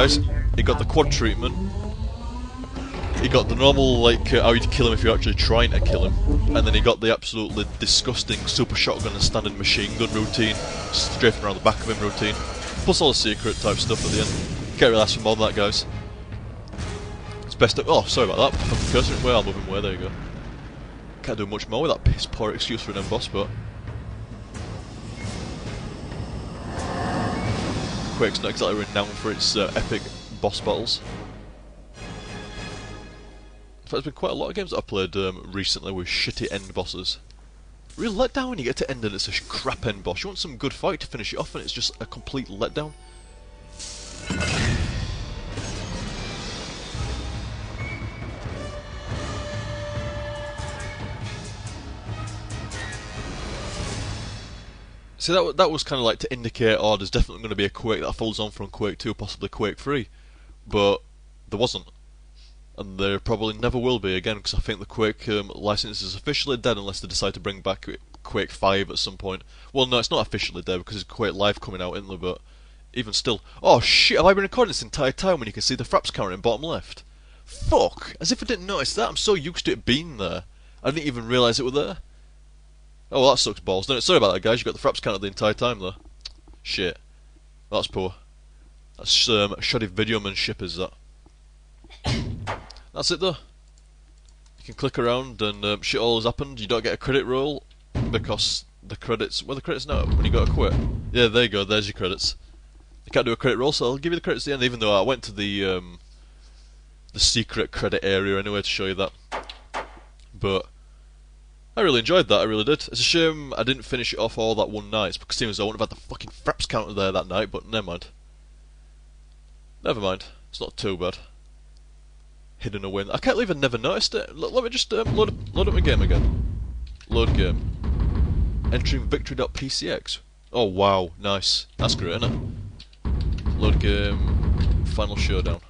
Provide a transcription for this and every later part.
Guys, he got the quad treatment. He got the normal, like, how you'd kill him if you're actually trying to kill him. And then he got the absolutely disgusting super shotgun and standard machine gun routine, strafing around the back of him routine. Plus all the secret type stuff at the end. Can't really ask for more than that, guys. It's best of— oh, sorry about that. Fucking cursor it. Well, I'll move him away, there you go. Can't do much more with that piss poor excuse for an end boss, but Quake's not exactly renowned for its epic boss battles. In fact, there's been quite a lot of games that I've played recently with shitty end bosses. Real letdown when you get to end and it's a crap end boss. You want some good fight to finish it off and it's just a complete letdown. See, that was kind of like to indicate, oh, there's definitely going to be a Quake that follows on from Quake 2, possibly Quake 3. But there wasn't. And there probably never will be again, because I think the Quake license is officially dead unless they decide to bring back Quake 5 at some point. Well, no, it's not officially dead because it's Quake Live coming out, isn't there? But even still— oh shit, have I been recording this entire time when you can see the fraps counter in bottom left? Fuck! As if I didn't notice that. I'm so used to it being there. I didn't even realise it were there. Oh, well, that sucks balls, doesn't it? Sorry about that, guys. You got the fraps counter the entire time though. Shit. That's poor. That's shoddy videomanship, is that? That's it though. You can click around and shit all has happened. You don't get a credit roll because the credits— well, the credits now when you go to quit. Yeah, there you go. There's your credits. You can't do a credit roll, so I'll give you the credits at the end. Even though I went to the secret credit area anyway to show you that. But I really enjoyed that. I really did. It's a shame I didn't finish it off all that one night because it seems I wouldn't have had the fucking fraps counter there that night. But never mind. Never mind. It's not too bad. Hidden away. I can't believe I never noticed it. Let me just load up my game again. Load game. Entering victory.pcx. Oh wow, nice. That's great, isn't it? Load game. Final showdown.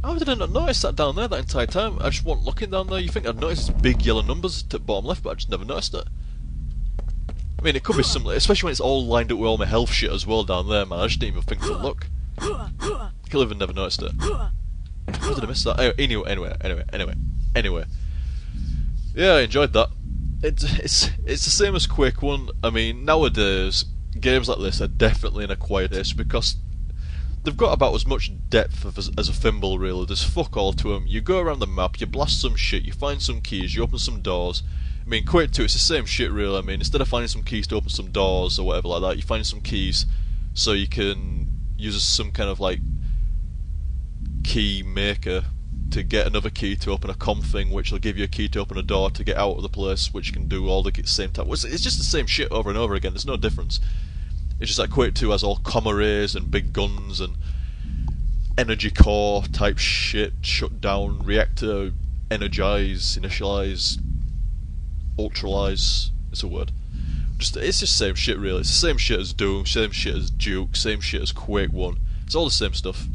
How did I not notice that down there that entire time? I just wasn't looking down there. You think I'd notice big yellow numbers to bottom left, but I just never noticed it. I mean, it could be similar, especially when it's all lined up with all my health shit as well down there, man. I just didn't even think to look. I could have never noticed it. How did I miss that? Anyway. Yeah, I enjoyed that. It's the same as Quake 1. I mean, nowadays, games like this are definitely an acquired taste because they've got about as much depth as a thimble, really. There's fuck all to them. You go around the map, you blast some shit, you find some keys, you open some doors. I mean, Quake 2, it's the same shit, really. I mean, instead of finding some keys to open some doors or whatever like that, you find some keys so you can use some kind of, like, key maker to get another key to open a com thing, which will give you a key to open a door to get out of the place, which can do all the same type. It's just the same shit over and over again. There's no difference. It's just like Quake 2 has all com arrays and big guns and energy core type shit, shut down, reactor, energize, initialize, ultralize. It's a word. It's just the same shit, really. It's the same shit as Doom, same shit as Duke, same shit as Quake 1. It's all the same stuff.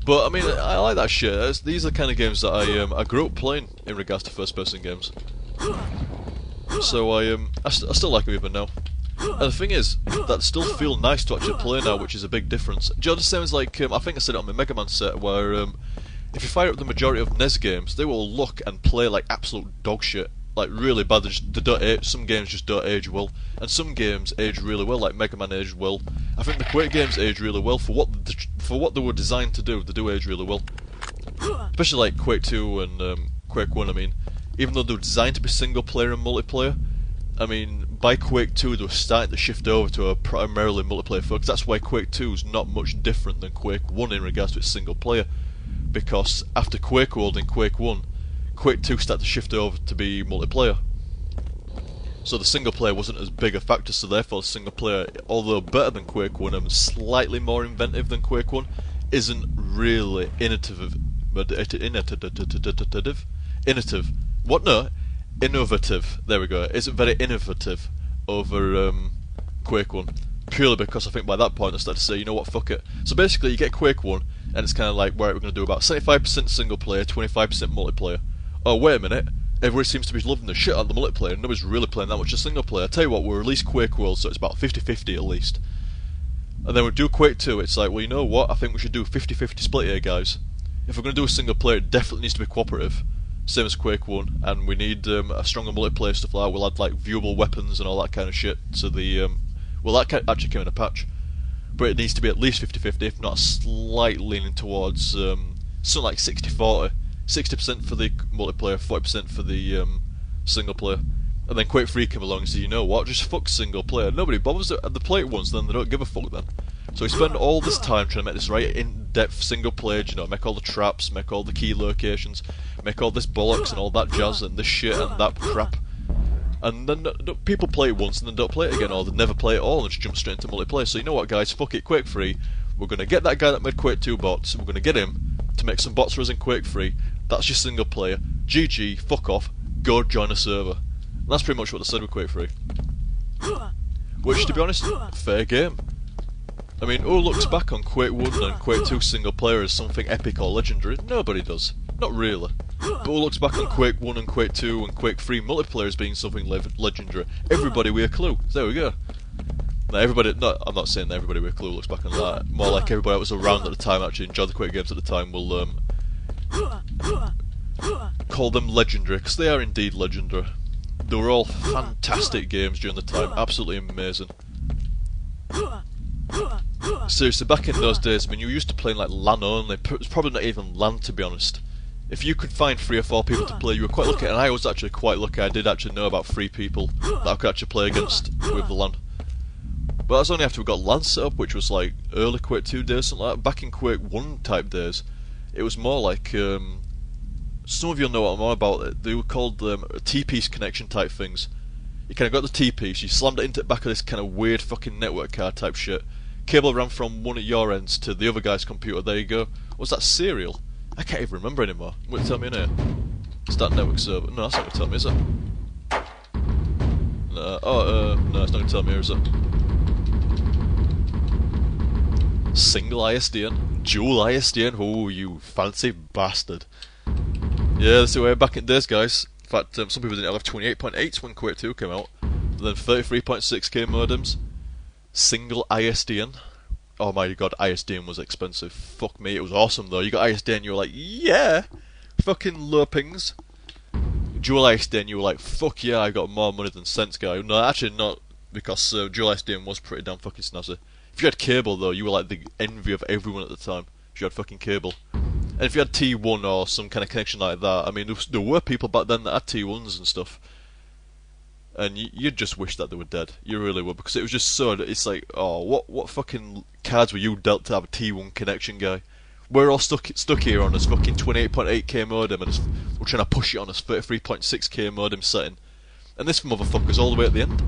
But I mean, I like that shit. These are the kind of games that I grew up playing in regards to first-person games. So I still like them even now. And the thing is, that still feel nice to actually play now, which is a big difference. Do you know what it sounds like? I think I said it on my Mega Man set, where if you fire up the majority of NES games, they will look and play like absolute dog shit. Like really bad. They don't age. Some games just don't age well, and some games age really well. Like Mega Man aged well. I think the Quake games age really well for what they were designed to do. They do age really well, especially like Quake 2 and Quake 1. I mean, even though they were designed to be single player and multiplayer, I mean, by Quake 2 they were starting to shift over to a primarily multiplayer focus. That's why Quake 2 is not much different than Quake 1 in regards to its single player, because after Quake World and Quake 1. Quake 2 started to shift over to be multiplayer. So the single player wasn't as big a factor, so therefore the single player, although better than Quake 1 and slightly more inventive than Quake 1, isn't really innovative. What? No. Innovative. There we go. Isn't very innovative over Quake 1. Purely because I think by that point I started to say, you know what, fuck it. So basically you get Quake 1, and it's kind of like, right, we're going to do about 75% single player, 25% multiplayer. Oh, wait a minute, everybody seems to be loving the shit out of the multiplayer, and nobody's really playing that much of single player. I tell you what, we'll release Quake World, so it's about 50-50 at least. And then we do Quake 2, it's like, well, you know what, I think we should do a 50-50 split here, guys. If we're going to do a single player, it definitely needs to be cooperative. Same as Quake 1, and we need a stronger multiplayer stuff like that. We'll add like viewable weapons and all that kind of shit to the... well, that actually came in a patch. But it needs to be at least 50-50, if not slightly leaning towards something like 60-40. 60% for the multiplayer, 40% for the single player. And then Quake 3 came along and said, you know what, just fuck single player. Nobody bothers. They play it once, then they don't give a fuck then. So we spend all this time trying to make this right in-depth single player, you know, make all the traps, make all the key locations, make all this bollocks and all that jazz and this shit and that crap. And then people play it once and then don't play it again, or they never play it at all and just jump straight into multiplayer. So you know what, guys, fuck it, Quake 3. We're going to get that guy that made Quake 2 bots, we're going to get him to make some bots for us in Quake 3. That's your single player. GG, fuck off, go join a server. And that's pretty much what they said with Quake 3. Which, to be honest, fair game. I mean, who looks back on Quake 1 and Quake 2 single player as something epic or legendary? Nobody does. Not really. But who looks back on Quake 1 and Quake 2 and Quake 3 multiplayer as being something legendary? Everybody with a clue. So there we go. Now everybody, no, I'm not saying that everybody with a clue looks back on that. More like everybody that was around at the time, actually enjoyed the Quake games at the time, will call them legendary, because they are indeed legendary. They were all fantastic games during the time, absolutely amazing. Seriously, back in those days, I mean, you were used to playing like LAN only. It was probably not even LAN, to be honest. If you could find 3 or 4 people to play, you were quite lucky, and I was actually quite lucky. I did actually know about 3 people that I could actually play against with the LAN. But that was only after we got LAN set up, which was like early Quake 2 days, something like that. Back in Quake 1 type days, it was more like, some of you know what I'm on about. They were called T-piece connection type things. You kind of got the T-piece, you slammed it into the back of this kind of weird fucking network card type shit. Cable ran from one at your ends to the other guy's computer, there you go. Was that serial? I can't even remember anymore. What tell me in here? Start network server. No, that's not going to tell me, is it? No, no, it's not going to tell me, is it? Single ISDN? Dual ISDN? Oh, you fancy bastard. Yeah, that's the way back in days, guys. In fact, some people didn't have 28.8 when Quake 2 came out. Then 33.6k modems. Single ISDN. Oh my god, ISDN was expensive. Fuck me, it was awesome though. You got ISDN, you were like, yeah! Fucking low pings. Dual ISDN, you were like, fuck yeah, I got more money than sense, guy. No, actually not, because dual ISDN was pretty damn fucking snazzy. If you had cable though, you were like the envy of everyone at the time. If you had fucking cable. And if you had T1 or some kind of connection like that, I mean, there were people back then that had T1s and stuff. And you'd just wish that they were dead. You really would, because it was just so... It's like, oh, what fucking cards were you dealt to have a T1 connection, guy? We're all stuck here on this fucking 28.8k modem, and we're trying to push it on this 33.6k modem setting. And this motherfucker's all the way at the end.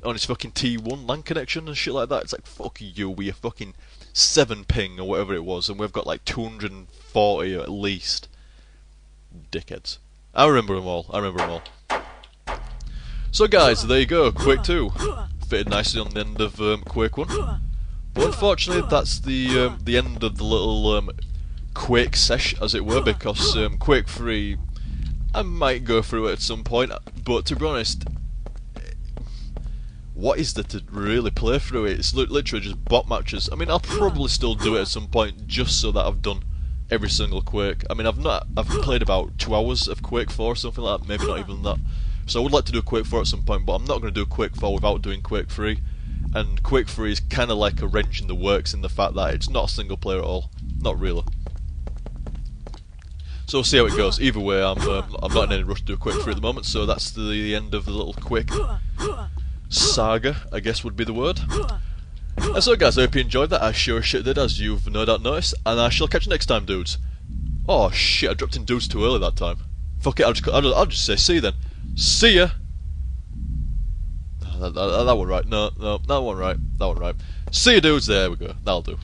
On his fucking T1 LAN connection and shit like that. It's like, fuck you, with your fucking 7 ping or whatever it was, and we've got like 240 at least. Dickheads. I remember them all. So guys, there you go, Quake 2. Fitted nicely on the end of Quake 1. But unfortunately, that's the end of the little Quake sesh, as it were, because Quake 3, I might go through it at some point, but to be honest, what is there to really play through it? It's literally just bot matches. I mean, I'll probably still do it at some point, just so that I've done every single Quake. I mean, I've played about 2 hours of Quake 4 or something like that, maybe not even that. So I would like to do a Quake 4 at some point, but I'm not going to do a Quake 4 without doing Quake 3. And Quake 3 is kind of like a wrench in the works in the fact that it's not a single player at all. Not really. So we'll see how it goes. Either way, I'm not in any rush to do a Quake 3 at the moment, so that's the end of the little Quake saga, I guess would be the word. And so guys, I hope you enjoyed that. I sure as shit did, as you've no doubt noticed. And I shall catch you next time, dudes. Oh shit, I dropped in dudes too early that time. Fuck it, I'll just say see you then. See ya! That one right. No, that one right. See ya, dudes. There we go. That'll do.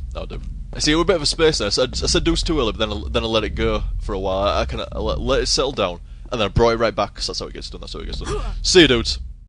I see, we're a bit of a space there. So I said dudes too early, but then I let it go for a while. I let it settle down, and then I brought it right back, because that's how it gets done. See ya, dudes.